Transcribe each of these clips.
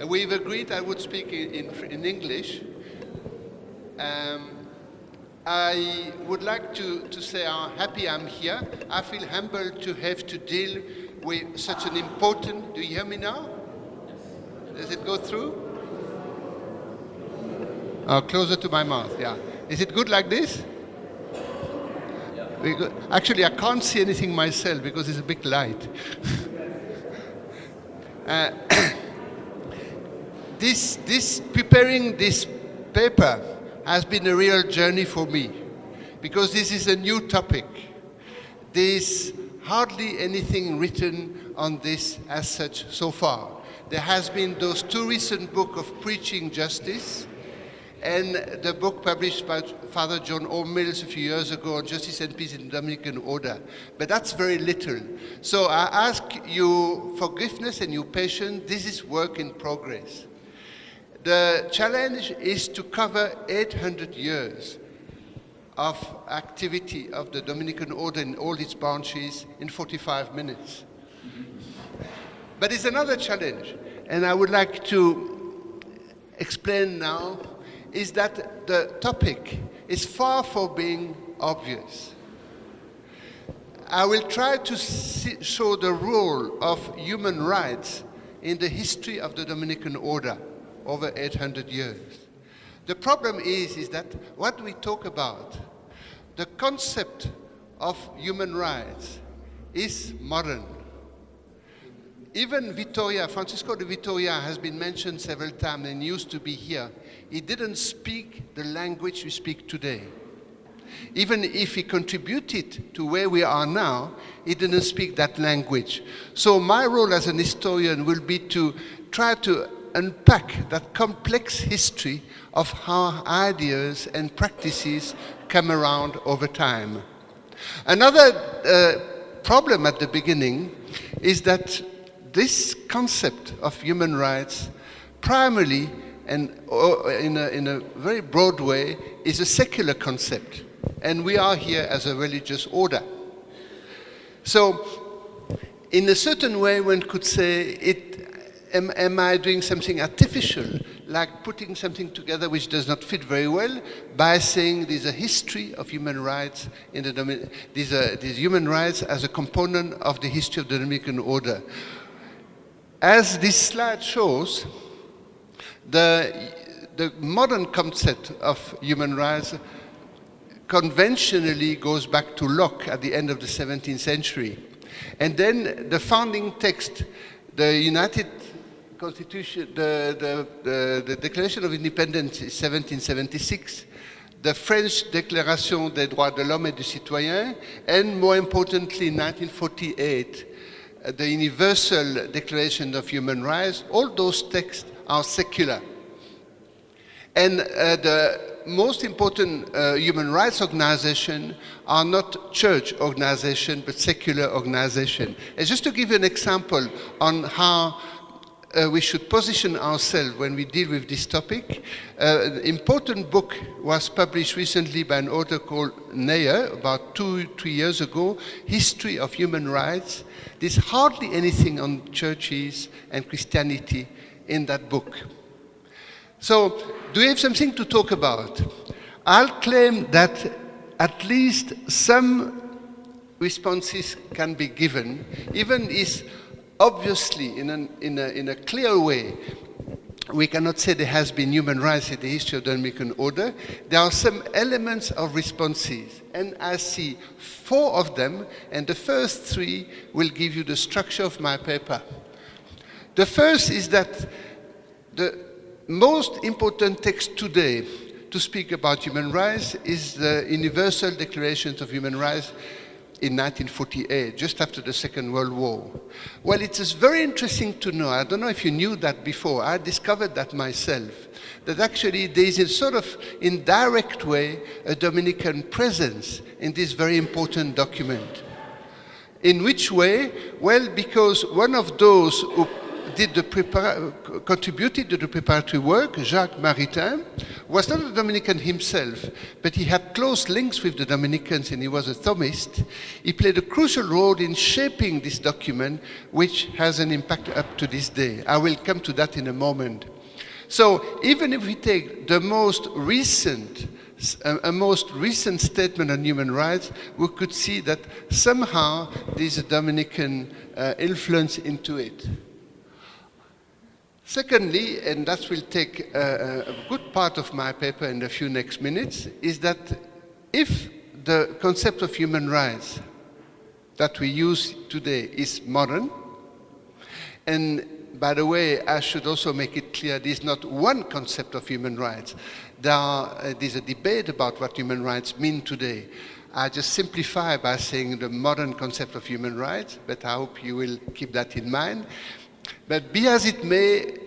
We've agreed I would speak in English. I would like to say how happy I'm here. I feel humbled to have to deal with such an important... Do you hear me now? Does it go through? Oh, closer to my mouth, yeah. Is it good like this? Actually, I can't see anything myself because it's a big light. Preparing this paper has been a real journey for me because this is a new topic. There's hardly anything written on this as such so far. There has been those two recent books of Preaching Justice and the book published by Father John O'Mills a few years ago on Justice and Peace in the Dominican Order. But that's very little. So I ask you forgiveness and your patience. This is work in progress. The challenge is to cover 800 years of activity of the Dominican Order in all its branches in 45 minutes. But it's another challenge, and I would like to explain now, is that the topic is far from being obvious. I will try to show the role of human rights in the history of the Dominican Order over 800 years. The problem is that what we talk about, the concept of human rights is modern. Even Francisco de Vitoria has been mentioned several times and used to be here. He didn't speak the language we speak today. Even if he contributed to where we are now, he didn't speak that language. So my role as an historian will be to try to unpack that complex history of how ideas and practices come around over time. Another problem at the beginning is that this concept of human rights primarily and in a very broad way is a secular concept, and we are here as a religious order. So in a certain way one could say am I doing something artificial, like putting something together which does not fit very well, by saying there's a history of human rights in the these human rights as a component of the history of the Dominican Order. As this slide shows, the modern concept of human rights conventionally goes back to Locke at the end of the 17th century. And then the founding text, the United Constitution, the Declaration of Independence is 1776, the French Déclaration des droits de l'homme et du citoyen, and more importantly, in 1948, the Universal Declaration of Human Rights. All those texts are secular. And the most important human rights organizations are not church organizations, but secular organizations. And just to give you an example on how we should position ourselves when we deal with this topic, an important book was published recently by an author called Neyer, about 2-3 years ago, History of Human Rights. There's hardly anything on churches and Christianity in that book. So, do we have something to talk about? I'll claim that at least some responses can be given, even if obviously in a clear way we cannot say there has been human rights in the history of the Dominican Order. There are some elements of responses, and I see 4 of them, and the first 3 will give you the structure of my paper. The first is that the most important text today to speak about human rights is the Universal Declaration of Human Rights in 1948, just after the Second World War. Well, it is very interesting to know, I don't know if you knew that before, I discovered that myself, that actually there is a sort of indirect way a Dominican presence in this very important document. In which way? Well, because one of those who contributed to the preparatory work, Jacques Maritain, was not a Dominican himself, but he had close links with the Dominicans and he was a Thomist. He played a crucial role in shaping this document, which has an impact up to this day. I will come to that in a moment. So even if we take the most recent statement on human rights, we could see that somehow there's a Dominican influence into it. Secondly, and that will take a good part of my paper in the few next minutes, is that if the concept of human rights that we use today is modern, and by the way, I should also make it clear there's not one concept of human rights. There's a debate about what human rights mean today. I just simplify by saying the modern concept of human rights, but I hope you will keep that in mind. But be as it may,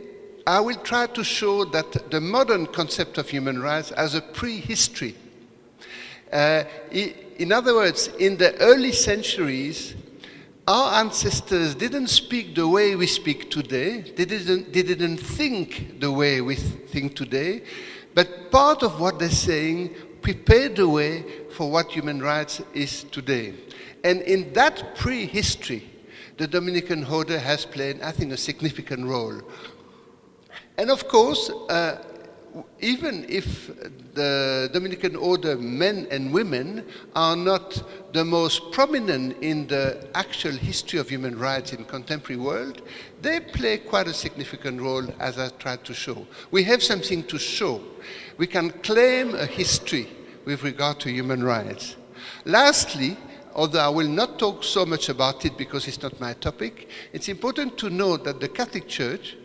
I will try to show that the modern concept of human rights has a prehistory. In other words, in the early centuries, our ancestors didn't speak the way we speak today. They didn't think the way we think today. But part of what they're saying prepared the way for what human rights is today. And in that prehistory, the Dominican order has played, I think, a significant role. And of course, even if the Dominican order, men and women, are not the most prominent in the actual history of human rights in contemporary world, they play quite a significant role, as I tried to show. We have something to show. We can claim a history with regard to human rights. Lastly, although I will not talk so much about it because it's not my topic, it's important to note that the Catholic Church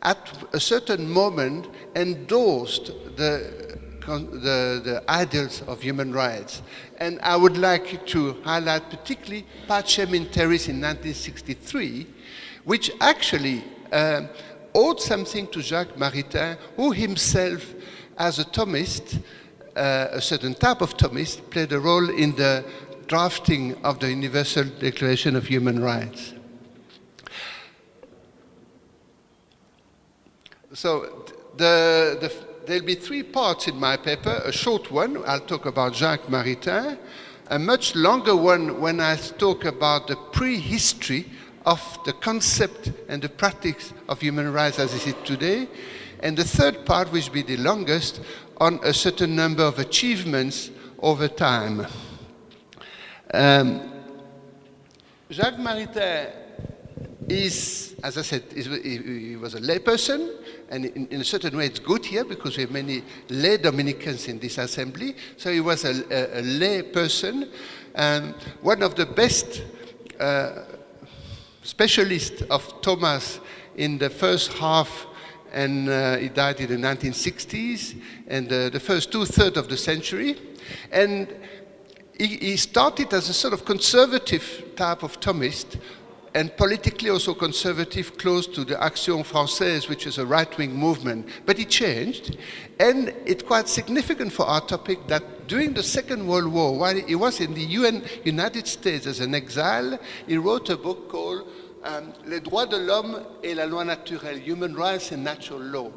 at a certain moment endorsed the ideals of human rights. And I would like to highlight particularly Pacem in Terris in 1963, which actually owed something to Jacques Maritain, who himself, as a Thomist, a certain type of Thomist, played a role in the drafting of the Universal Declaration of Human Rights. So there'll be three parts in my paper. A short one, I'll talk about Jacques Maritain. A much longer one when I talk about the prehistory of the concept and the practice of human rights as is it today. And the third part, which will be the longest, on a certain number of achievements over time. Jacques Maritain is, as I said, he was a layperson, and in a certain way it's good here because we have many lay Dominicans in this assembly. So he was a lay person, and one of the best specialists of Thomas in the first half, and he died in the 1960s, and the first two-thirds of the century. And he started as a sort of conservative type of Thomist, and politically also conservative, close to the Action Française, which is a right-wing movement. But he changed, and it's quite significant for our topic that during the Second World War, while he was in the United States as an exile, he wrote a book called Les droits de l'homme et la loi naturelle, Human Rights and Natural Law.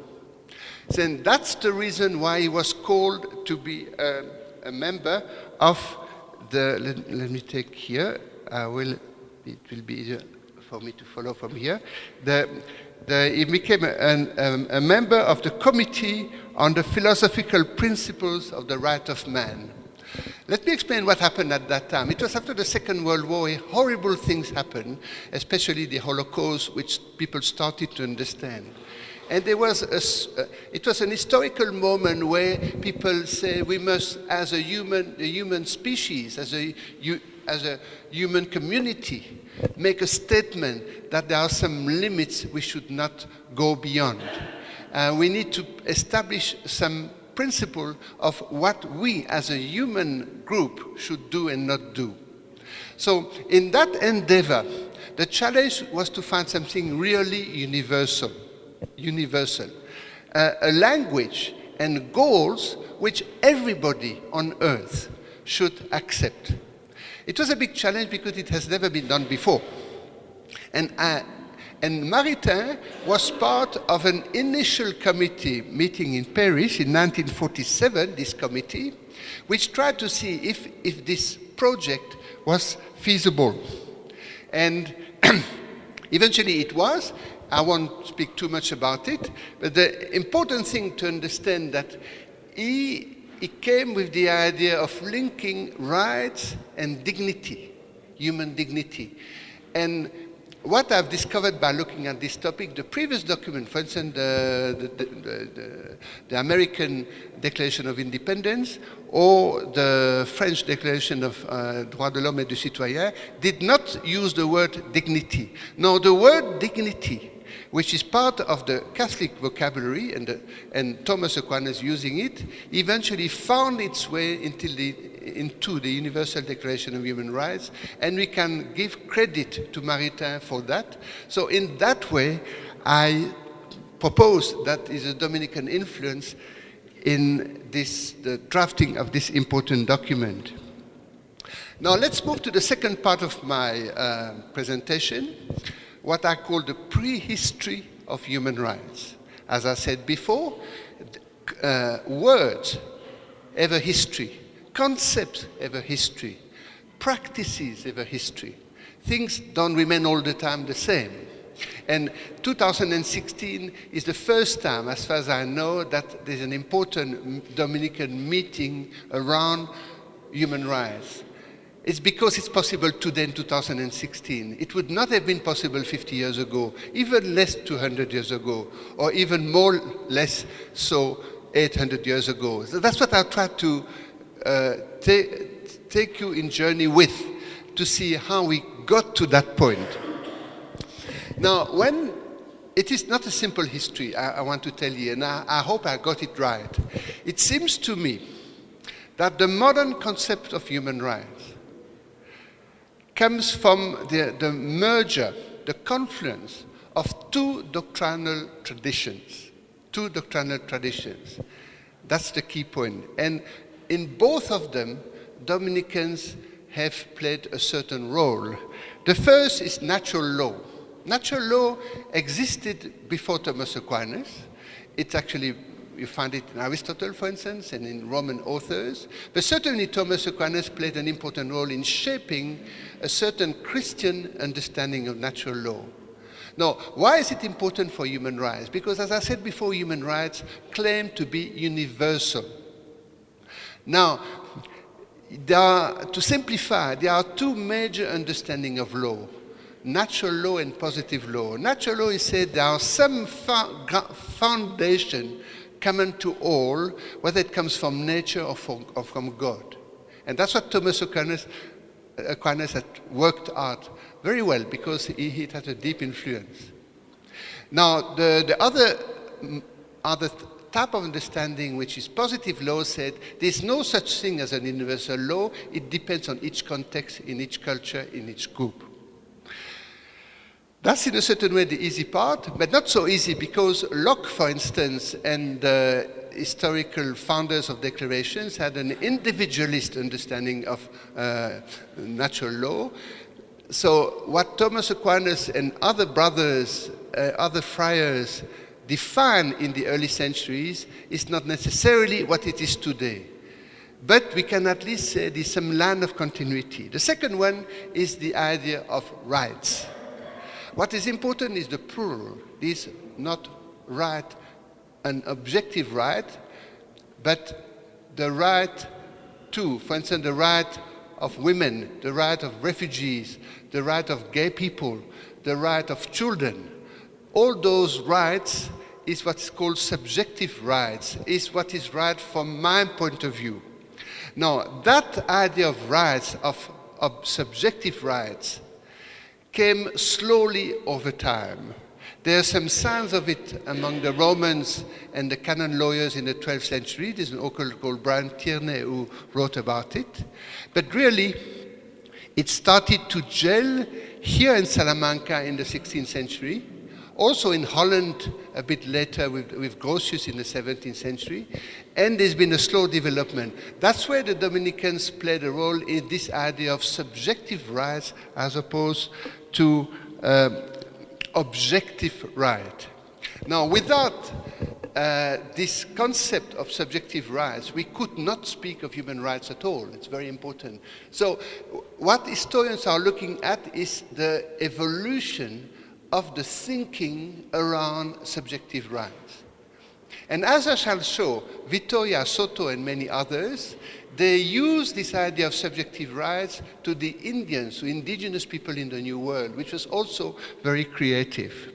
Then that's the reason why he was called to be a member of the, let me take here, it will be easier for me to follow from here. He became a member of the Committee on the Philosophical Principles of the Right of Man. Let me explain what happened at that time. It was after the Second World War, horrible things happened, especially the Holocaust, which people started to understand. And it was an historical moment where people say we must, as a human species, as a human community, make a statement that there are some limits we should not go beyond. We need to establish some principle of what we as a human group should do and not do. So in that endeavor, the challenge was to find something really universal, a language and goals which everybody on earth should accept. It was a big challenge because it has never been done before. And And Maritain was part of an initial committee meeting in Paris in 1947, this committee, which tried to see if this project was feasible. And eventually it was. I won't speak too much about it, but the important thing to understand that he came with the idea of linking rights and dignity, human dignity. And what I've discovered by looking at this topic, the previous document, for instance, the American Declaration of Independence or the French Declaration of Droits de l'Homme et du Citoyen, did not use the word dignity. No, the word dignity, which is part of the Catholic vocabulary, and Thomas Aquinas using it, eventually found its way into the Universal Declaration of Human Rights, and we can give credit to Maritain for that. So in that way, I propose that is a Dominican influence in the drafting of this important document. Now let's move to the second part of my presentation, what I call the prehistory of human rights. As I said before, words have a history, concepts have a history, practices have a history. Things don't remain all the time the same. And 2016 is the first time, as far as I know, that there's an important Dominican meeting around human rights. It's because it's possible today in 2016. It would not have been possible 50 years ago, even less 200 years ago, or even more less so 800 years ago. So that's what I'll try to take you in journey with, to see how we got to that point. Now, it is not a simple history, I want to tell you, and I hope I got it right. It seems to me that the modern concept of human rights comes from the merger, the confluence of two doctrinal traditions. That's the key point. And in both of them, Dominicans have played a certain role. The first is natural law. Natural law existed before Thomas Aquinas. It's actually, you find it in Aristotle, for instance, and in Roman authors. But certainly Thomas Aquinas played an important role in shaping a certain Christian understanding of natural law. Now, why is it important for human rights? Because, as I said before, human rights claim to be universal. Now, to simplify, there are two major understandings of law: natural law and positive law. Natural law is said there are some foundation common to all, whether it comes from nature or from God. And that's what Thomas Aquinas had worked out very well, because he had a deep influence. Now, the other type of understanding, which is positive law, said there's no such thing as an universal law. It depends on each context, in each culture, in each group. That's in a certain way the easy part, but not so easy, because Locke, for instance, and the historical founders of declarations had an individualist understanding of natural law. So what Thomas Aquinas and other brothers, other friars defined in the early centuries is not necessarily what it is today. But we can at least say there's some line of continuity. The second one is the idea of rights. What is important is the plural. This not right, an objective right, but the right to, for instance, the right of women, the right of refugees, the right of gay people, the right of children. All those rights is what's called subjective rights, is what is right from my point of view. Now, that idea of rights, of subjective rights, came slowly over time. There are some signs of it among the Romans and the canon lawyers in the 12th century. There's an author called Brian Tierney who wrote about it. But really, it started to gel here in Salamanca in the 16th century, also in Holland a bit later with Grotius in the 17th century, and there's been a slow development. That's where the Dominicans played a role in this idea of subjective rights as opposed to objective right. Now, without this concept of subjective rights, we could not speak of human rights at all. It's very important. So what historians are looking at is the evolution of the thinking around subjective rights. And as I shall show, Vittoria, Soto, and many others, they use this idea of subjective rights to the Indians, to indigenous people in the New World, which was also very creative.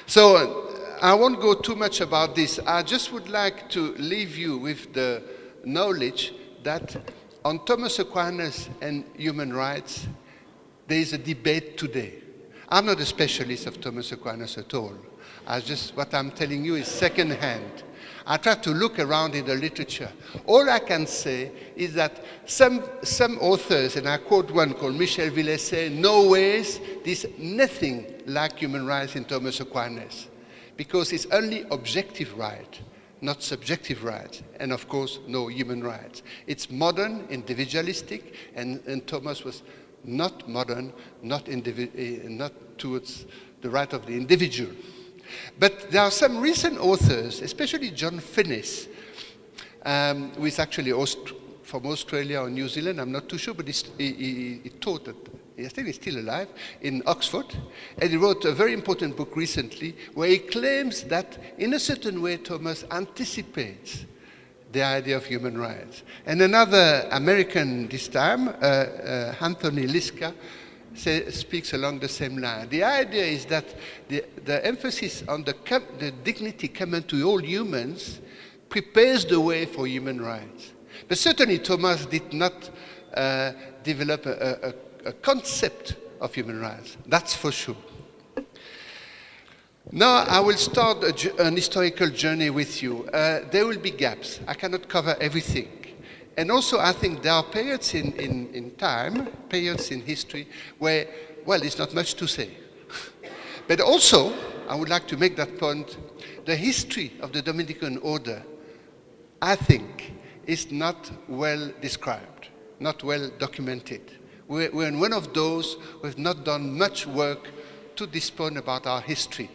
So I won't go too much about this. I just would like to leave you with the knowledge that on Thomas Aquinas and human rights, there is a debate today. I'm not a specialist of Thomas Aquinas at all. What I'm telling you is second-hand. I try to look around in the literature. All I can say is that some authors, and I quote one called Michel Villet, say, no ways, there's nothing like human rights in Thomas Aquinas, because it's only objective right, not subjective rights, and of course, no human rights. It's modern, individualistic, and Thomas was not modern, not towards the right of the individual. But there are some recent authors, especially John Finnis, who is actually from Australia or New Zealand, I'm not too sure, but he taught at, I think he's still alive, in Oxford. And he wrote a very important book recently where he claims that in a certain way Thomas anticipates the idea of human rights. And another American this time, Anthony Liska, speaks along the same line. The idea is that the emphasis on the dignity common to all humans prepares the way for human rights. But certainly Thomas did not develop a concept of human rights, that's for sure. Now I will start an historical journey with you. There will be gaps. I cannot cover everything. And also I think there are periods in time, periods in history, where, well, there's not much to say. But also, I would like to make that point, the history of the Dominican order, I think, is not well described, not well documented. We're in one of those who have not done much work to this point about our history.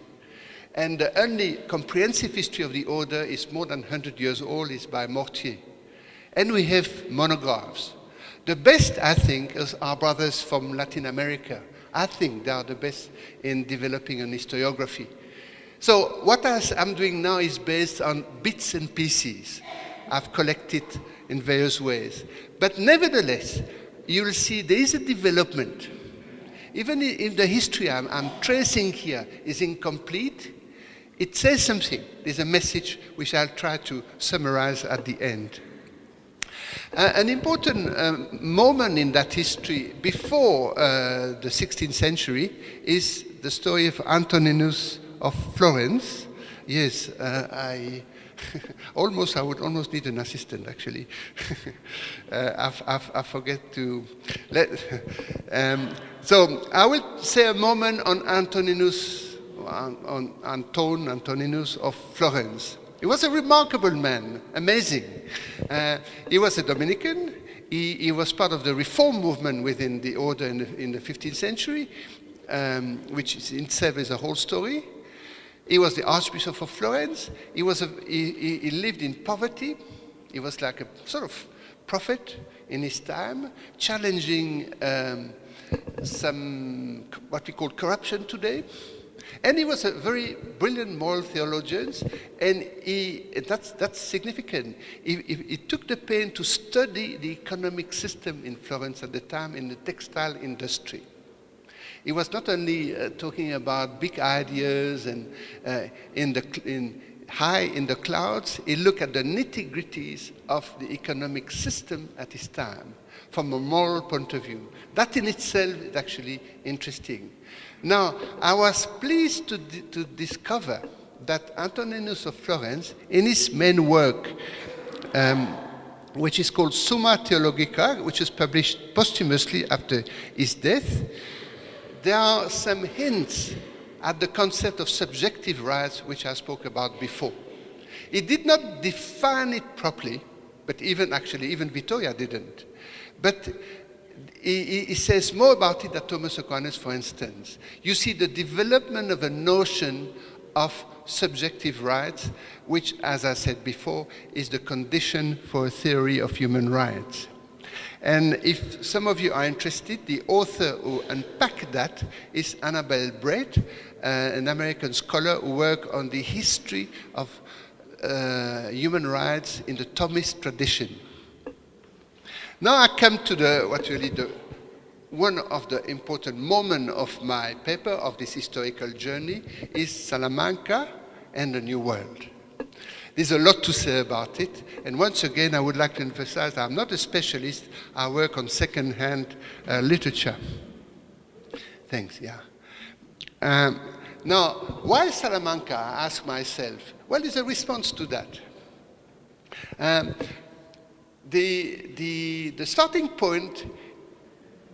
And the only comprehensive history of the order is more than 100 years old, is by Mortier. And we have monographs. The best, I think, is our brothers from Latin America. I think they are the best in developing an historiography. So what I'm doing now is based on bits and pieces I've collected in various ways. But nevertheless, you'll see there is a development. Even if the history I'm tracing here is incomplete, it says something. There's a message which I'll try to summarize at the end. An important moment in that history before the 16th century is the story of Antoninus of Florence. Yes, I would almost need an assistant, actually. I forget to so I will say a moment on Antoninus of Florence. He was a remarkable man, amazing. He was a Dominican. He was part of the reform movement within the order in the 15th century, which is in itself is a whole story. He was the Archbishop of Florence. He lived in poverty. He was like a sort of prophet in his time, challenging some what we call corruption today. And he was a very brilliant moral theologian, and that's significant. He took the pain to study the economic system in Florence at the time in the textile industry. He was not only talking about big ideas and high in the clouds, he looked at the nitty-gritties of the economic system at his time from a moral point of view. That in itself is actually interesting. Now, I was pleased to discover that Antoninus of Florence, in his main work, which is called Summa Theologica, which is published posthumously after his death, there are some hints at the concept of subjective rights, which I spoke about before. He did not define it properly, but even Vittoria didn't. But he says more about it than Thomas Aquinas, for instance. You see the development of a notion of subjective rights, which, as I said before, is the condition for a theory of human rights. And if some of you are interested, the author who unpacked that is Annabel Brett, an American scholar who worked on the history of human rights in the Thomist tradition. Now I come to one of the important moments of my paper, of this historical journey, is Salamanca and the New World. There's a lot to say about it, and once again I would like to emphasize I'm not a specialist, I work on second-hand literature. Thanks, yeah. Now, why Salamanca, I ask myself? Well, there's a response to that. The starting point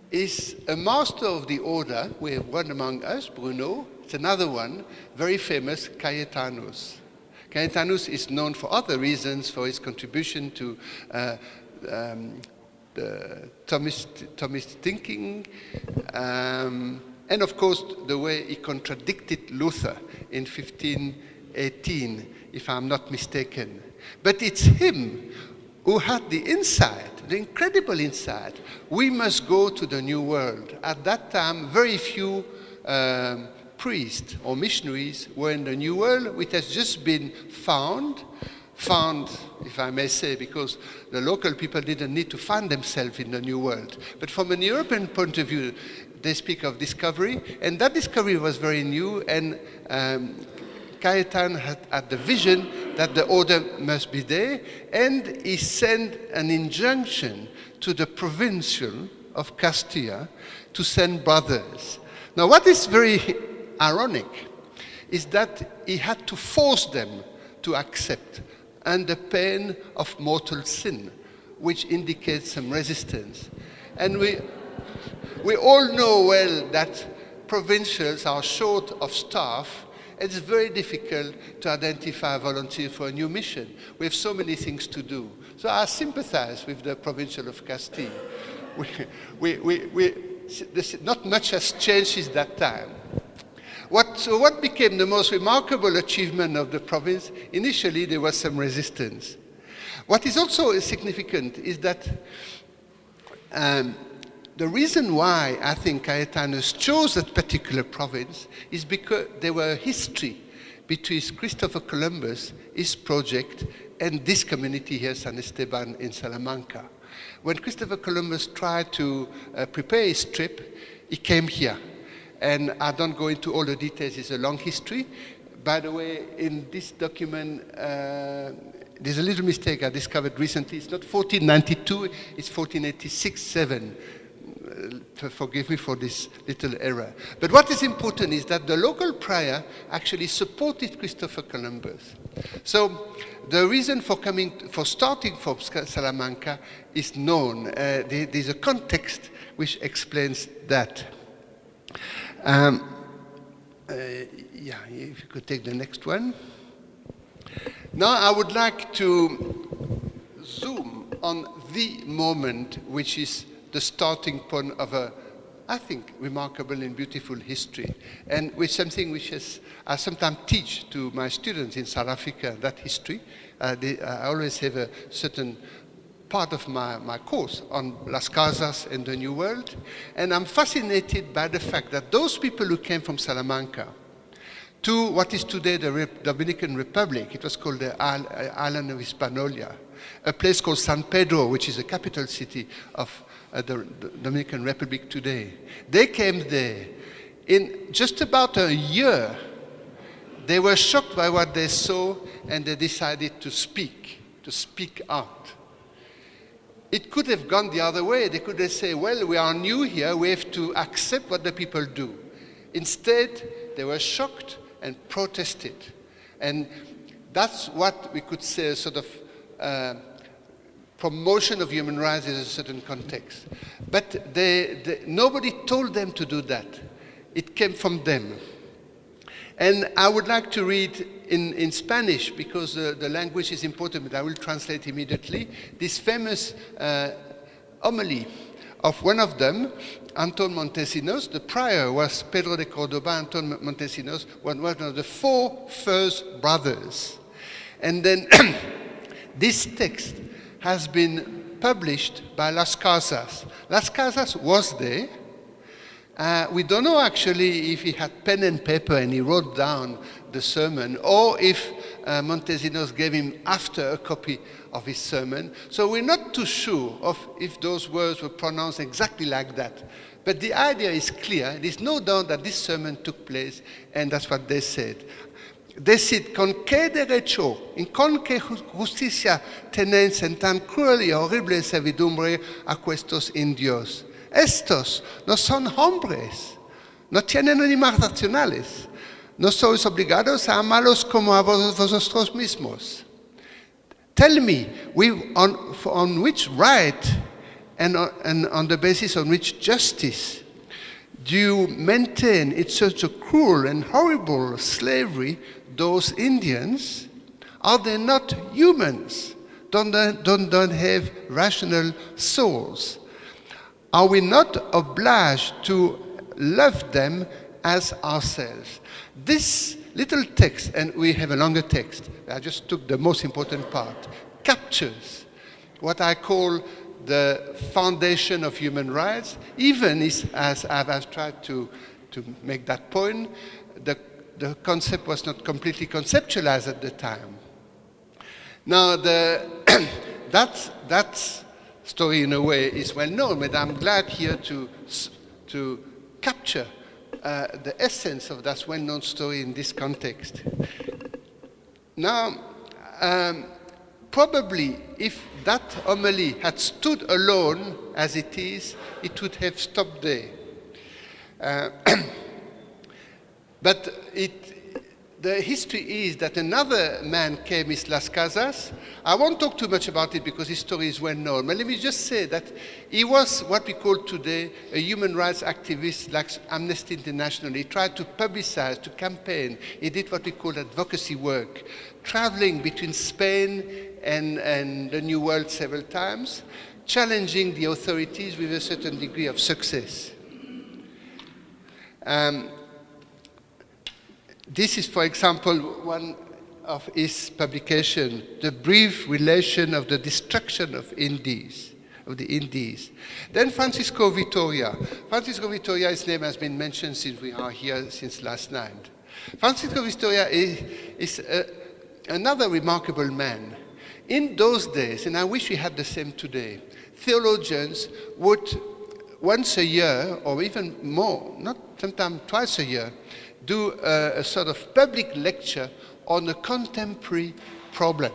is a master of the order. We have one among us, Bruno. It's another one, very famous, Cayetanus. Cayetanus is known for other reasons, for his contribution to the Thomist thinking, and of course the way he contradicted Luther in 1518, if I'm not mistaken. But it's him who had the insight, the incredible insight, we must go to the New World. At that time, very few priests or missionaries were in the New World, which has just been found, if I may say, because the local people didn't need to find themselves in the New World. But from an European point of view, they speak of discovery, and that discovery was very new, and Cayetan had the vision that the order must be there, and he sent an injunction to the provincial of Castilla to send brothers. Now, what is very ironic is that he had to force them to accept under pain of mortal sin, which indicates some resistance. And we all know well that provincials are short of staff. It's very difficult to identify a volunteer for a new mission. We have so many things to do. So I sympathize with the provincial of Castile. Not much has changed since that time. So what became the most remarkable achievement of the province? Initially, there was some resistance. What is also significant is that the reason why I think Cayetanus chose that particular province is because there were history between Christopher Columbus, his project, and this community here, San Esteban in Salamanca. When Christopher Columbus tried to prepare his trip, he came here. And I don't go into all the details, it's a long history. By the way, in this document, there's a little mistake I discovered recently. It's not 1492, it's 1486-7. Forgive me for this little error. But what is important is that the local prior actually supported Christopher Columbus. So the reason for starting from Salamanca is known. There's a context which explains that. Yeah, if you could take the next one. Now I would like to zoom on the moment which is the starting point of a, I think, remarkable and beautiful history, and with something which I sometimes teach to my students in South Africa, that history. I always have a certain part of my course on Las Casas and the New World, and I'm fascinated by the fact that those people who came from Salamanca to what is today the Dominican Republic, it was called the island of Hispaniola, a place called San Pedro, which is the capital city of the Dominican Republic today. They came there. In just about a year, they were shocked by what they saw, and they decided to speak out. It could have gone the other way. They could have said, well, we are new here, we have to accept what the people do. Instead, they were shocked and protested. And that's what we could say, a sort of promotion of human rights in a certain context. But nobody told them to do that. It came from them. And I would like to read in Spanish, because the language is important, but I will translate immediately, this famous homily of one of them, Anton Montesinos. The prior was Pedro de Cordoba. Anton Montesinos was one of the 4 first brothers. And then this text has been published by Las Casas. Las Casas was there. We don't know actually if he had pen and paper and he wrote down the sermon, or if Montesinos gave him after a copy of his sermon. So we're not too sure of if those words were pronounced exactly like that. But the idea is clear. There's no doubt that this sermon took place, and that's what they said. Decid con qué derecho, in con qué justicia tenéis en tan cruel y horrible servidumbre a questos indios. Estos no son hombres, no tienen animales racionales, no sois obligados a amarlos como a vosotros mismos. Tell me, on which right and on the basis on which justice do you maintain in such a cruel and horrible slavery those Indians? Are they not humans? Don't have rational souls? Are we not obliged to love them as ourselves? This little text, and we have a longer text, I just took the most important part, captures what I call the foundation of human rights, even as I've tried to make that point, the concept was not completely conceptualized at the time. Now, that story, in a way, is well known, but I'm glad here to capture the essence of that well-known story in this context. Now, probably if that homily had stood alone as it is, it would have stopped there. But the history is that another man came, is Las Casas. I won't talk too much about it because his story is well known, but let me just say that he was what we call today a human rights activist like Amnesty International. He tried to publicize, to campaign. He did what we call advocacy work, traveling between Spain and the New World several times, challenging the authorities with a certain degree of success. This is, for example, one of his publications, The Brief Relation of the Destruction of the Indies. Then Francisco Vitoria. Francisco Vitoria's name has been mentioned since we are here since last night. Francisco Vitoria is another remarkable man. In those days, and I wish we had the same today, theologians would once a year, or even more, not sometimes twice a year, do a sort of public lecture on a contemporary problem.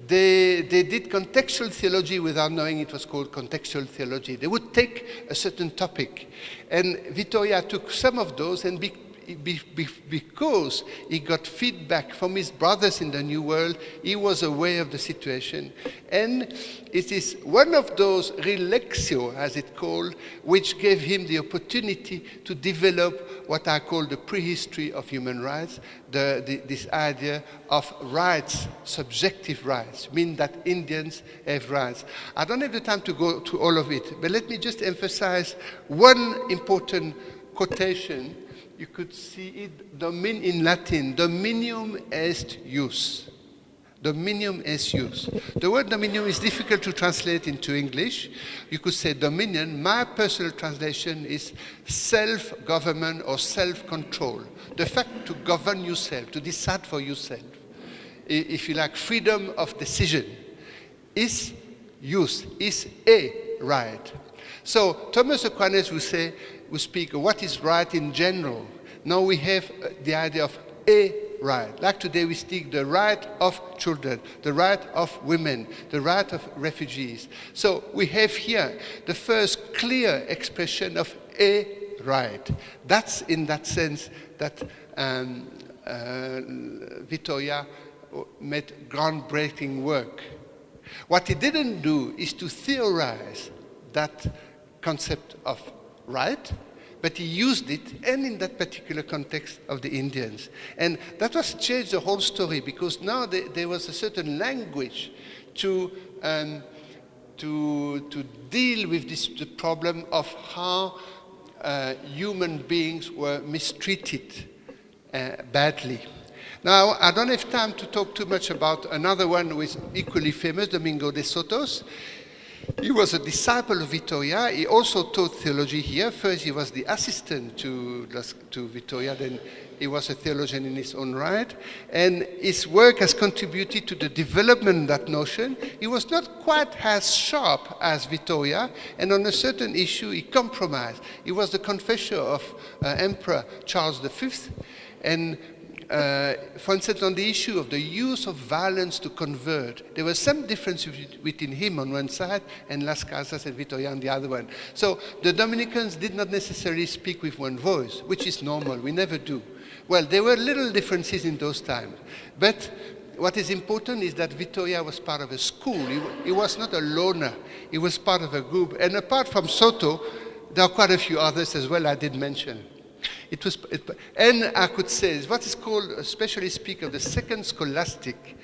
They did contextual theology without knowing it was called contextual theology. They would take a certain topic, and Vitoria took some of those, and because he got feedback from his brothers in the New World, he was aware of the situation. And it is one of those relexio, as it's called, which gave him the opportunity to develop what I call the prehistory of human rights, this idea of rights, subjective rights, mean that Indians have rights. I don't have the time to go to all of it, but let me just emphasize one important quotation. You could see it in Latin, dominium est jus. Dominium est jus. The word dominium is difficult to translate into English. You could say dominion. My personal translation is self-government or self-control. The fact to govern yourself, to decide for yourself. If you like, freedom of decision is jus, is a right. So Thomas Aquinas will speak of what is right in general. Now we have the idea of a right. Like today we speak the right of children, the right of women, the right of refugees. So we have here the first clear expression of a right. That's in that sense that Vitoria made groundbreaking work. What he didn't do is to theorize that concept of right, but he used it, and in that particular context of the Indians. And that was changed the whole story, because now there was a certain language to to deal with the problem of how human beings were mistreated badly. Now, I don't have time to talk too much about another one who is equally famous, Domingo de Sotos. He was a disciple of Vitoria. He also taught theology here. First, he was the assistant to Vitoria, then he was a theologian in his own right. And his work has contributed to the development of that notion. He was not quite as sharp as Vitoria, and on a certain issue, he compromised. He was the confessor of Emperor Charles V, and for instance, on the issue of the use of violence to convert, there was some difference between him on one side and Las Casas and Vitoria on the other one. So the Dominicans did not necessarily speak with one voice, which is normal. We never do. Well, there were little differences in those times. But what is important is that Vitoria was part of a school. He was not a loner. He was part of a group. And apart from Soto, there are quite a few others as well I did mention. And I could say, what is called, especially speak of the second scholastic.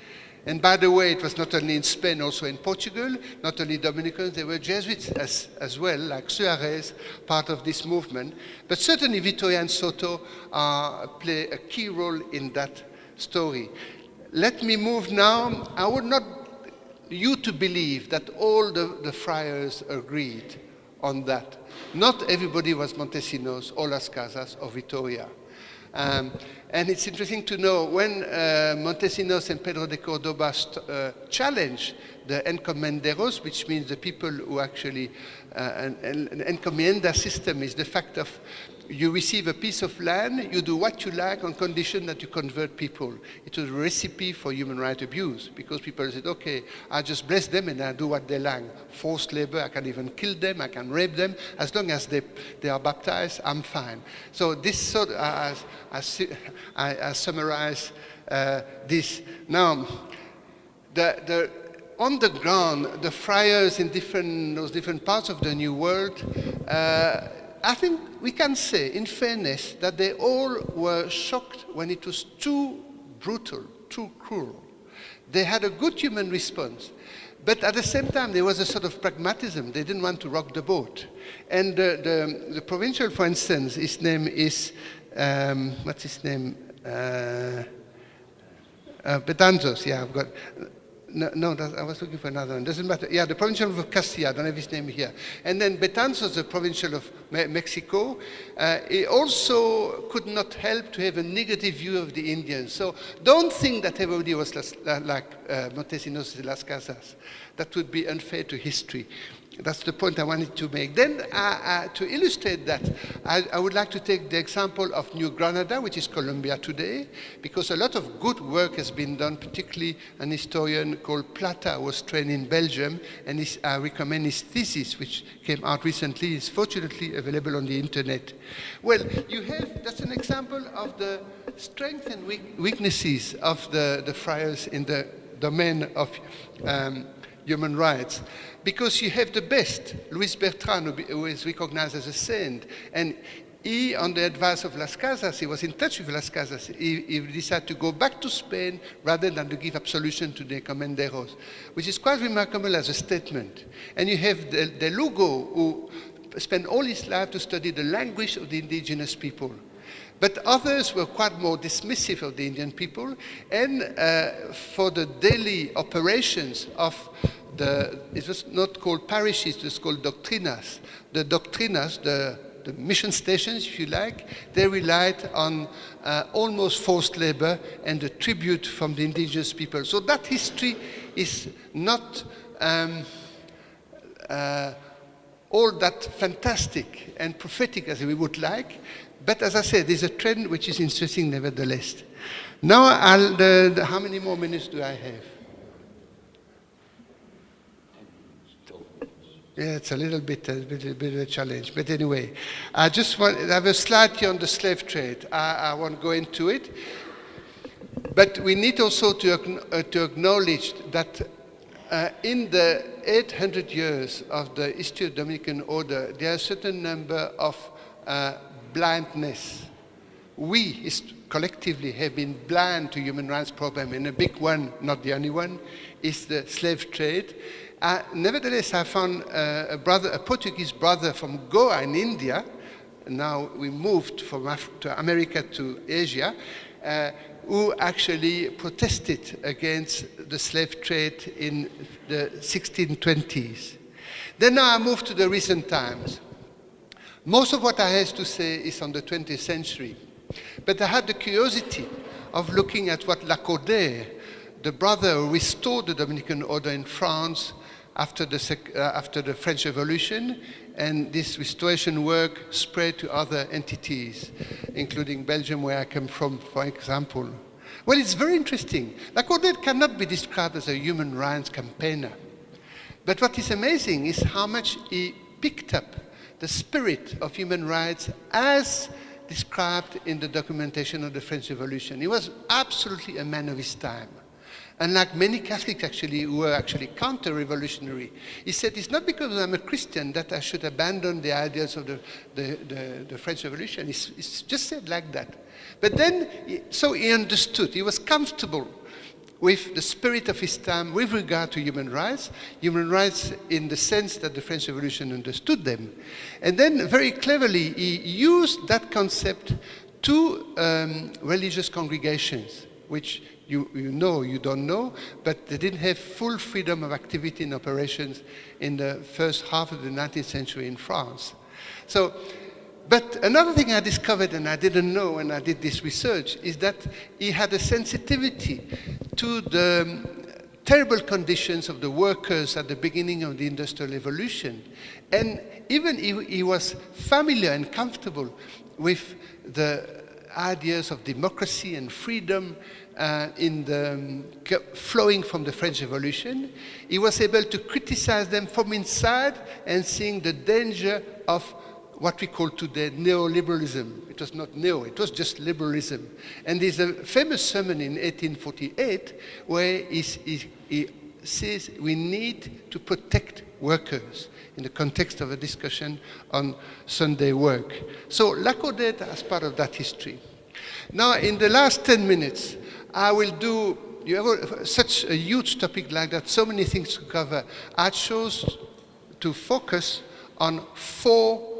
And by the way, it was not only in Spain, also in Portugal, not only Dominicans, there were Jesuits as well, like Suarez, part of this movement. But certainly Vitoria and Soto play a key role in that story. Let me move now. I would not you to believe that all the friars agreed on that. Not everybody was Montesinos or Las Casas or Vitoria. And it's interesting to know when Montesinos and Pedro de Cordoba challenged the encomenderos, which means the people who actually, an encomienda system is the fact of you receive a piece of land, you do what you like on condition that you convert people. It was a recipe for human rights abuse because people said, okay, I just bless them and I do what they like. Forced labor, I can even kill them, I can rape them. As long as they are baptized, I'm fine. So this sort of, I summarize this. Now, on the ground, the friars in those different parts of the New World, I think we can say, in fairness, that they all were shocked when it was too brutal, too cruel. They had a good human response. But at the same time, there was a sort of pragmatism. They didn't want to rock the boat. And the provincial, for instance, his name is, what's his name? Betanzos, yeah, I've got... No, I was looking for another one. Doesn't matter. Yeah, the provincial of Castilla. I don't have his name here. And then Betanzos, the provincial of Mexico, he also could not help to have a negative view of the Indians. So don't think that everybody was like Montesinos de Las Casas. That would be unfair to history. That's the point I wanted to make. Then, to illustrate that, I would like to take the example of New Granada, which is Colombia today, because a lot of good work has been done, particularly an historian called Plata who was trained in Belgium, and I recommend his thesis, which came out recently. It's fortunately available on the internet. Well, that's an example of the strengths and weaknesses of the friars in the domain of human rights. Because you have the best, Luis Bertrand, who is recognized as a saint, and he, on the advice of Las Casas, he was in touch with Las Casas, he decided to go back to Spain rather than to give absolution to the encomenderos, which is quite remarkable as a statement. And you have De Lugo, who spent all his life to study the language of the indigenous people. But others were quite more dismissive of the Indian people, and for the daily operations of it was not called parishes, it was called doctrinas. The doctrinas, the mission stations, if you like, they relied on almost forced labor and the tribute from the indigenous people. So that history is not all that fantastic and prophetic as we would like, but as I said, there's a trend which is interesting nevertheless. Now, how many more minutes do I have? Yeah, it's a little bit of a challenge. But anyway, I have a slide here on the slave trade. I won't go into it. But we need also to acknowledge that in the 800 years of the history of the Dominican order, there are a certain number of blindness. we collectively have been blind to human rights problem, and a big one, not the only one, is the slave trade. Nevertheless, I found a Portuguese brother from Goa in India. Now we moved from to America to Asia, who actually protested against the slave trade in the 1620s. Then now I move to the recent times. Most of what I have to say is on the 20th century. But I had the curiosity of looking at what Lacordaire, the brother who restored the Dominican order in France after the French Revolution, and this restoration work spread to other entities, including Belgium, where I come from, for example. Well, it's very interesting. Lacordaire cannot be described as a human rights campaigner. But what is amazing is how much he picked up the spirit of human rights as described in the documentation of the French Revolution. He was absolutely a man of his time. Unlike many Catholics actually who were actually counter-revolutionary. He said, it's not because I'm a Christian that I should abandon the ideas of the French Revolution. It's just said like that. But then, so he understood, he was comfortable with the spirit of his time with regard to human rights in the sense that the French Revolution understood them. And then very cleverly, he used that concept to religious congregations, which you know, you don't know, but they didn't have full freedom of activity and operations in the first half of the 19th century in France. So, but another thing I discovered, and I didn't know when I did this research, is that he had a sensitivity to the terrible conditions of the workers at the beginning of the Industrial Revolution. And even he was familiar and comfortable with the ideas of democracy and freedom flowing from the French Revolution. He was able to criticize them from inside and seeing the danger of what we call today neoliberalism. It was not neo, it was just liberalism. And there's a famous sermon in 1848 where he says we need to protect workers in the context of a discussion on Sunday work. So Lacordaire as part of that history. Now in the last 10 minutes, I will do, you have such a huge topic like that, so many things to cover. I chose to focus on 4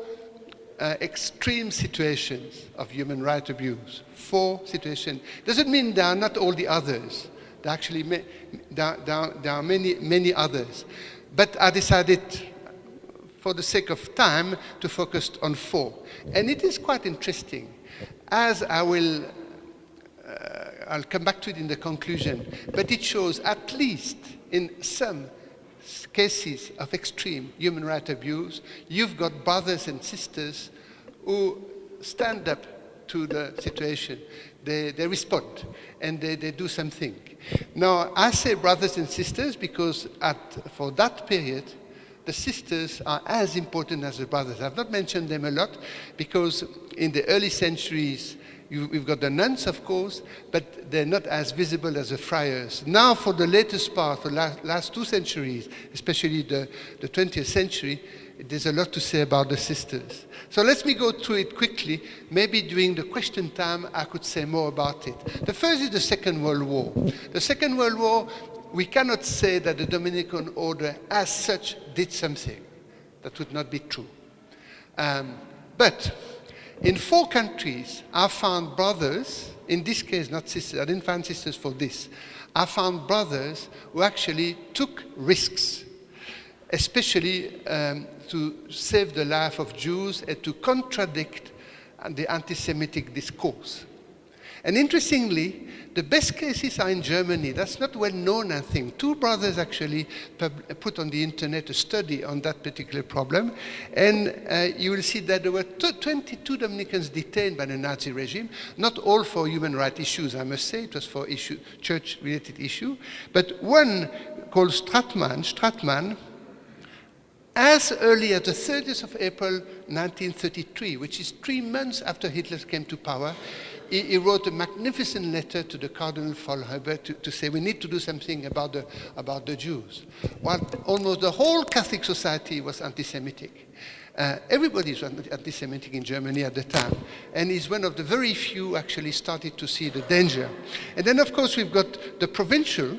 extreme situations of human rights abuse. 4 situations. Doesn't mean there are not all the others. There actually there are many others. But I decided, for the sake of time, to focus on 4. And it is quite interesting, as I will, I'll come back to it in the conclusion, but it shows at least in some cases of extreme human rights abuse, you've got brothers and sisters who stand up to the situation. They respond and they do something. Now, I say brothers and sisters because for that period, the sisters are as important as the brothers. I've not mentioned them a lot because in the early centuries, we've got the nuns, of course, but they're not as visible as the friars. Now, for the latest part, the last 2 centuries, especially the 20th century, there's a lot to say about the sisters. So let me go through it quickly. Maybe during the question time, I could say more about it. The first is the Second World War. The Second World War, we cannot say that the Dominican order as such did something. That would not be true. But in 4 countries, I found brothers, in this case not sisters, I didn't find sisters for this. I found brothers who actually took risks, especially to save the life of Jews and to contradict the anti-Semitic discourse. And interestingly, the best cases are in Germany. That's not well known, I think. 2 brothers actually put on the internet a study on that particular problem. And you will see that there were 22 Dominicans detained by the Nazi regime, not all for human rights issues, I must say. It was for church-related issue. But one called Stratman, as early as the 30th of April 1933, which is 3 months after Hitler came to power, he wrote a magnificent letter to the Cardinal Vollhuber to say we need to do something about the Jews. While almost the whole Catholic society was anti-Semitic. Everybody was anti-Semitic in Germany at the time, and he's one of the very few actually started to see the danger. And then, of course, we've got the provincial,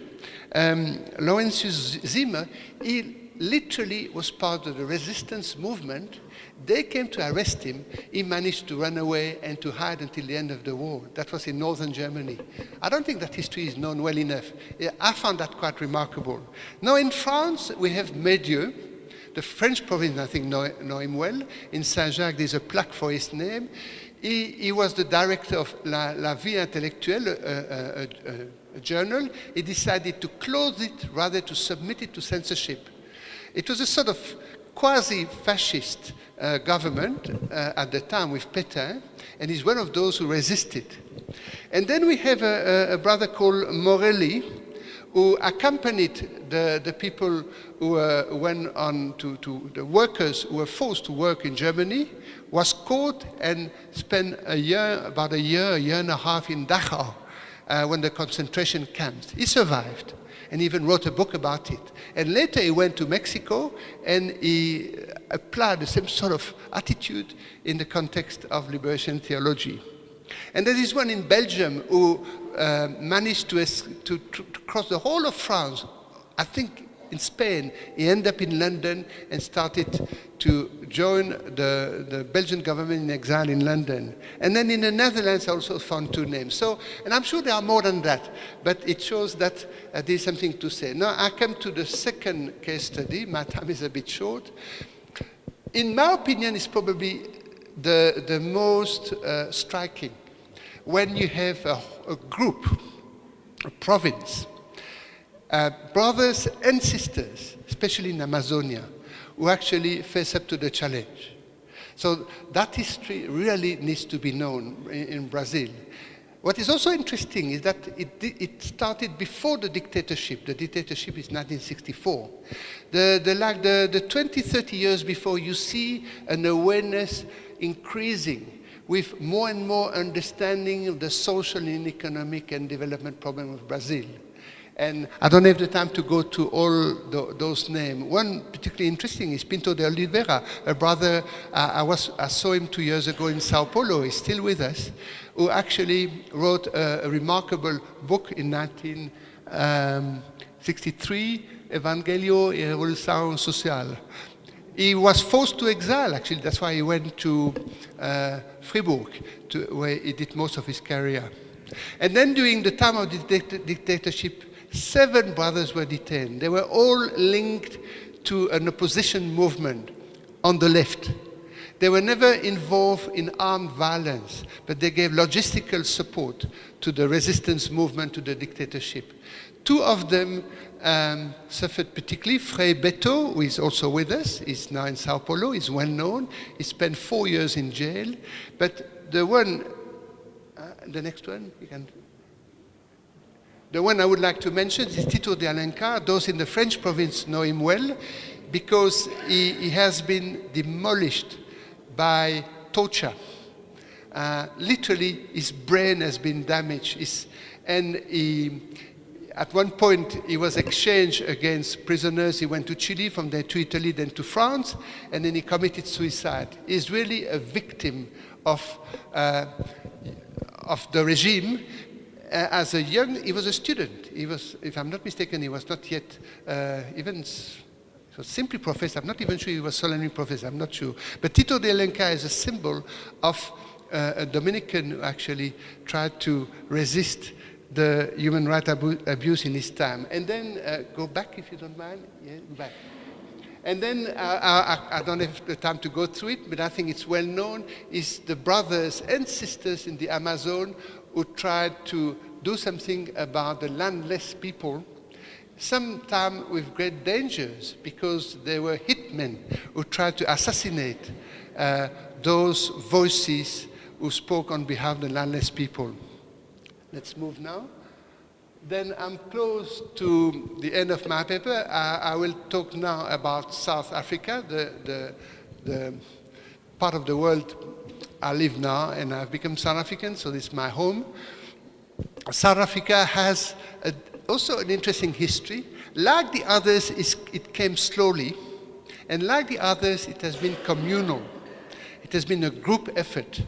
Laurentius Zimmer. He literally was part of the resistance movement. They came to arrest him. He managed to run away and to hide until the end of the war. That was in northern Germany. I don't think that history is known well enough. I found that quite remarkable. Now in France, we have Medieu. The French province, I think, know him well. In Saint-Jacques, there's a plaque for his name. He was the director of La Vie Intellectuelle, a journal. He decided to close it rather to submit it to censorship. It was a sort of quasi-fascist government at the time with Pétain, and he's one of those who resisted. And then we have a brother called Morelli, who accompanied the people who went on to the workers who were forced to work in Germany, was caught and spent about a year and a half in Dachau when the concentration camps. He survived and even wrote a book about it. And later he went to Mexico and he applied the same sort of attitude in the context of liberation theology. And there is one in Belgium who managed to cross the whole of France. I think in Spain, he ended up in London and started to join the Belgian government in exile in London. And then in the Netherlands, I also found two names. So, and I'm sure there are more than that, but it shows that there's something to say. Now, I come to the second case study. My time is a bit short. In my opinion, it's probably the most striking when you have a group, a province, brothers and sisters, especially in Amazonia, who actually face up to the challenge. So that history really needs to be known in Brazil. What is also interesting is that it started before the dictatorship. The dictatorship is 1964. The 20, 30 years before, you see an awareness increasing with more and more understanding of the social and economic and development problem of Brazil. And I don't have the time to go to all those names. One particularly interesting is Pinto de Oliveira, a brother, I saw him 2 years ago in Sao Paulo, he's still with us, who actually wrote a remarkable book in 1963, Evangelio y Revolución Social. He was forced to exile, actually, that's why he went to Fribourg, where he did most of his career. And then during the time of the dictatorship, 7 brothers were detained. They were all linked to an opposition movement on the left. They were never involved in armed violence, but they gave logistical support to the resistance movement to the dictatorship. 2 of them suffered particularly. Frei Beto, who is also with us, is now in Sao Paulo, is well known. He spent 4 years in jail. But the one, the next one, you can... The one I would like to mention is Tito de Alencar. Those in the French province know him well because he has been demolished by torture. Literally, his brain has been damaged. At one point, he was exchanged against prisoners. He went to Chile, from there to Italy, then to France, and then he committed suicide. He's really a victim of the regime. As a he was a student. He was, if I'm not mistaken, he was not yet he was simply professor. I'm not even sure he was solemnly professor. I'm not sure. But Tito de Alencar is a symbol of a Dominican who actually tried to resist the human rights abuse in his time. And then go back, if you don't mind. Yeah, back. And then I don't have the time to go through it, but I think it's well known, is the brothers and sisters in the Amazon who tried to do something about the landless people, sometimes with great dangers, because they were hitmen who tried to assassinate those voices who spoke on behalf of the landless people. Let's move now. Then I'm close to the end of my paper. I will talk now about South Africa, the part of the world I live now, and I've become South African, so this is my home. South Africa has also an interesting history. Like the others, it came slowly, And like the others, it has been communal. It has been a group effort.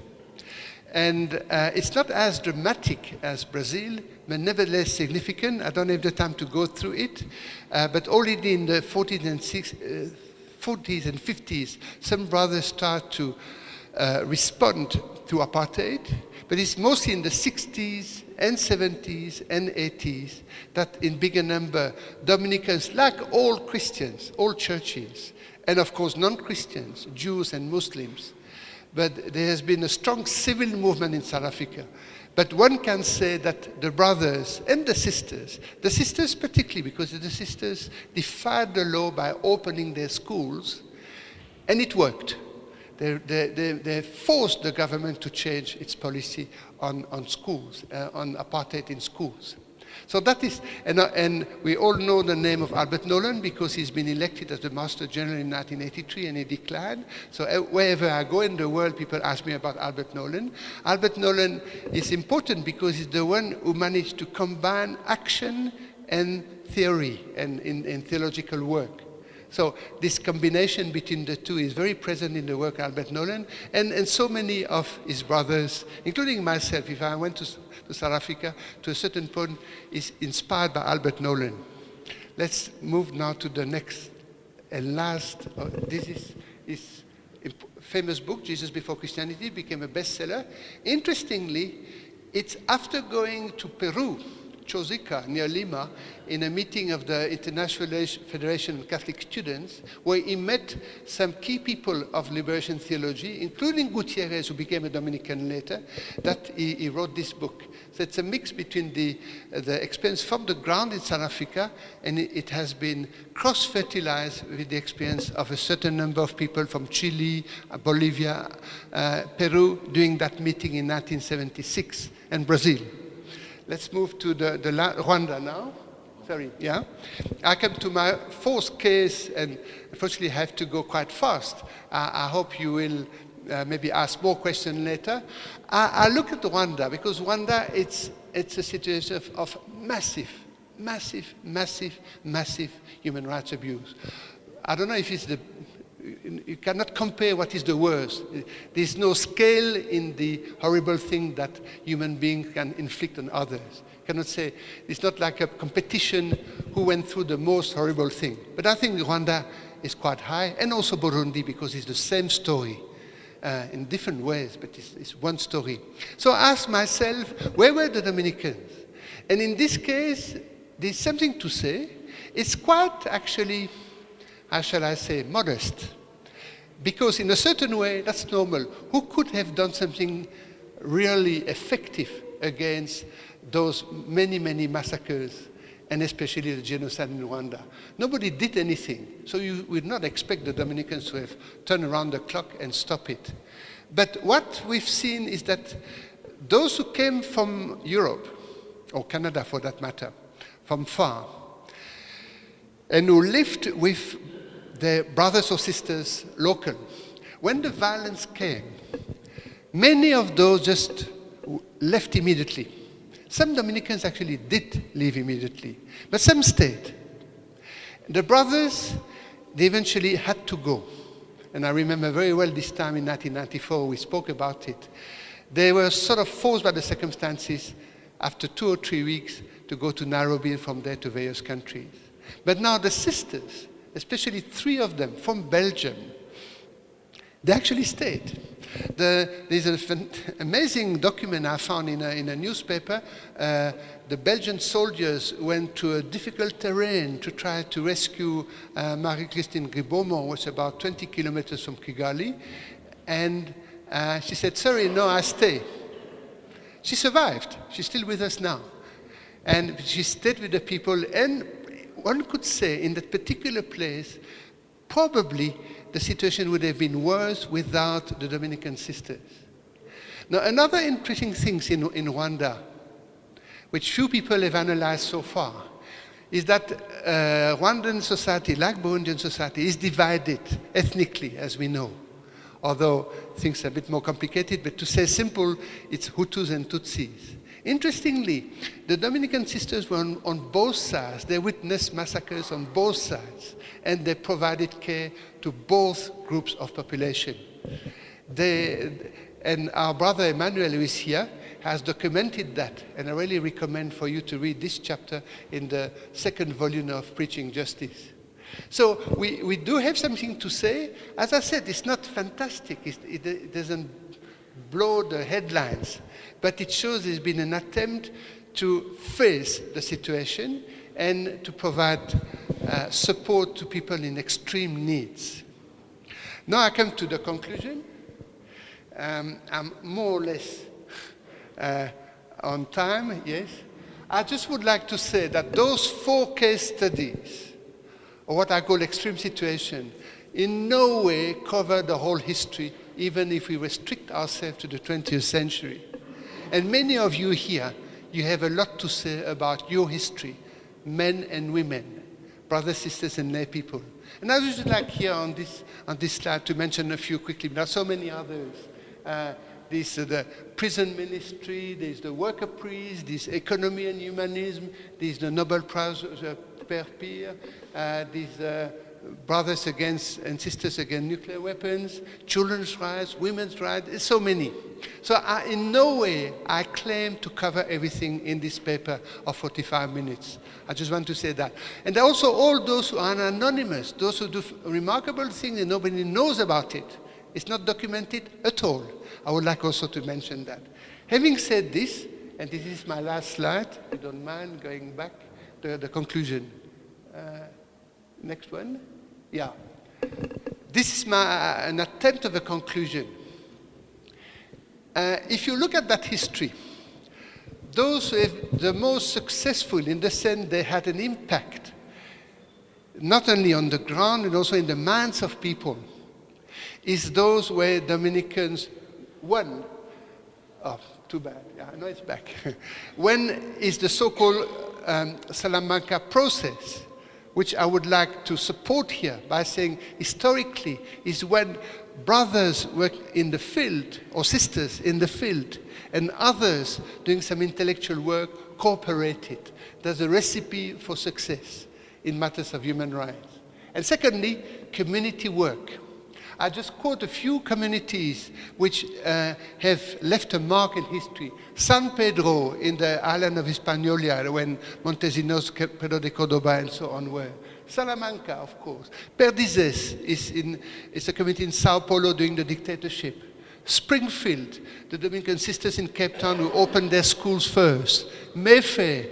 And it's not as dramatic as Brazil, but nevertheless significant. I don't have the time to go through it. But already in the 40s and 50s, some brothers start to respond to apartheid. But it's mostly in the 60s and 70s and 80s that in bigger number, Dominicans, like all Christians, all churches, and of course non-Christians, Jews and Muslims, but there has been a strong civil movement in South Africa. But one can say that the brothers and the sisters particularly, because the sisters defied the law by opening their schools, and it worked. They forced the government to change its policy on schools, on apartheid in schools. So that is, and we all know the name of Albert Nolan because he's been elected as the Master General in 1983 and he declined. So wherever I go in the world, people ask me about Albert Nolan. Albert Nolan is important because he's the one who managed to combine action and theory and in theological work. So this combination between the two is very present in the work of Albert Nolan, and so many of his brothers, including myself, if I went to South Africa, to a certain point, is inspired by Albert Nolan. Let's move now to the next and last. This is his famous book, Jesus Before Christianity, became a bestseller. Interestingly, it's after going to Peru, Chosica, near Lima, in a meeting of the International Federation of Catholic Students, where he met some key people of liberation theology, including Gutierrez, who became a Dominican later, that he wrote this book. So it's a mix between the experience from the ground in South Africa, and it has been cross-fertilized with the experience of a certain number of people from Chile, Bolivia, Peru, during that meeting in 1976, and Brazil. Let's move to the Rwanda now. Sorry, yeah. I come to my fourth case, and unfortunately I have to go quite fast. I hope you will maybe ask more questions later. I look at Rwanda because Rwanda, it's a situation of massive human rights abuse. I don't know if it's you cannot compare what is the worst. There's no scale in the horrible thing that human beings can inflict on others. You cannot say, it's not like a competition who went through the most horrible thing. But I think Rwanda is quite high, and also Burundi, because it's the same story in different ways, but it's one story. So I asked myself, where were the Dominicans? And in this case, there's something to say. It's quite actually, how shall I say, modest. Because in a certain way, that's normal. Who could have done something really effective against those many massacres, and especially the genocide in Rwanda? Nobody did anything. So you would not expect the Dominicans to have turned around the clock and stop it. But what we've seen is that those who came from Europe, or Canada for that matter, from far, and who lived with their brothers or sisters local, when the violence came, many of those just left immediately. Some Dominicans actually did leave immediately, but some stayed. The brothers, they eventually had to go. And I remember very well this time in 1994, we spoke about it. They were sort of forced by the circumstances after 2 or 3 weeks to go to Nairobi and from there to various countries. But now the sisters, especially 3 of them from Belgium, they actually stayed. There's an amazing document I found in a newspaper. The Belgian soldiers went to a difficult terrain to try to rescue Marie-Christine Gribomo, which was about 20 kilometers from Kigali. And she said, sorry, no, I stay. She survived. She's still with us now. And she stayed with the people, and one could say in that particular place, probably the situation would have been worse without the Dominican sisters. Now, another interesting thing in Rwanda, which few people have analyzed so far, is that Rwandan society, like Burundian society, is divided ethnically, as we know. Although things are a bit more complicated, but to say simple, it's Hutus and Tutsis. Interestingly, the Dominican sisters were on both sides. They witnessed massacres on both sides, and they provided care to both groups of population. And our brother Emmanuel, who is here, has documented that, and I really recommend for you to read this chapter in the second volume of Preaching Justice. So we do have something to say. As I said, it's not fantastic. It doesn't blow the headlines, but it shows there's been an attempt to face the situation and to provide support to people in extreme needs. Now I come to the conclusion. I'm more or less on time, yes. I just would like to say that those 4 case studies, or what I call extreme situation, in no way cover the whole history, even if we restrict ourselves to the 20th century. And many of you here, you have a lot to say about your history, men and women, brothers, sisters, and lay people. And I would like here on this slide to mention a few quickly. There are so many others. There's the prison ministry, there's the worker priest, there's economy and humanism, there's the Nobel Prize per peer, there's brothers against and sisters against nuclear weapons, children's rights, women's rights, there's so many. So in no way I claim to cover everything in this paper of 45 minutes. I just want to say that. And also all those who are anonymous, those who do remarkable things and nobody knows about it. It's not documented at all. I would like also to mention that. Having said this, and this is my last slide, if you don't mind going back to the conclusion. Next one. Yeah. This is an attempt of a conclusion. If you look at that history, those who have the most successful in the sense they had an impact, not only on the ground and also in the minds of people, is those where Dominicans won. Oh, too bad. Yeah, I know it's back. When is the so-called Salamanca process, which I would like to support here by saying historically is when brothers work in the field or sisters in the field and others doing some intellectual work cooperated. There's a recipe for success in matters of human rights. And secondly, community work. I just quote a few communities which have left a mark in history. San Pedro in the island of Hispaniola, when Montesinos, Pedro de Cordoba and so on were. Salamanca, of course. Perdizes is a community in Sao Paulo during the dictatorship. Springfield, the Dominican sisters in Cape Town who opened their schools first. Mayfair,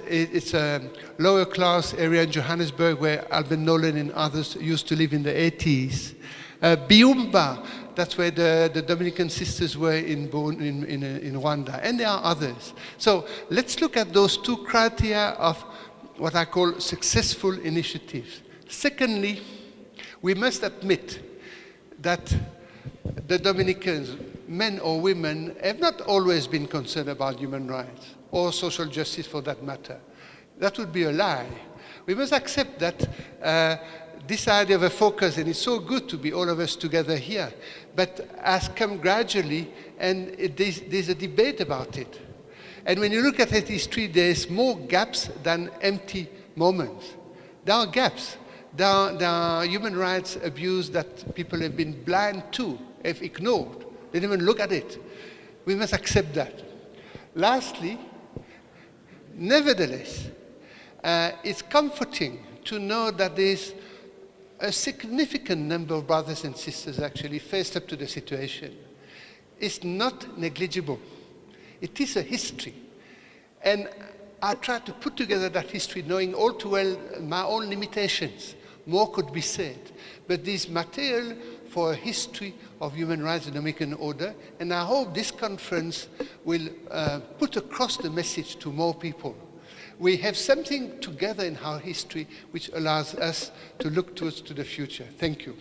it's a lower class area in Johannesburg where Alban Nolan and others used to live in the 80s. Biumba, that's where the Dominican sisters were in Rwanda, and there are others. So let's look at those 2 criteria of what I call successful initiatives. Secondly, we must admit that the Dominicans, men or women, have not always been concerned about human rights or social justice for that matter. That would be a lie. We must accept that this idea of a focus, and it's so good to be all of us together here, but has come gradually, and there's a debate about it. And when you look at history, there's more gaps than empty moments. There are gaps. There are human rights abuse that people have been blind to, have ignored. They didn't even look at it. We must accept that. Lastly, nevertheless, it's comforting to know that there's a significant number of brothers and sisters actually faced up to the situation. It's not negligible. It is a history. And I try to put together that history knowing all too well my own limitations. More could be said. But this material for a history of human rights and Dominican order, and I hope this conference will put across the message to more people. We have something together in our history which allows us to look towards the future. Thank you.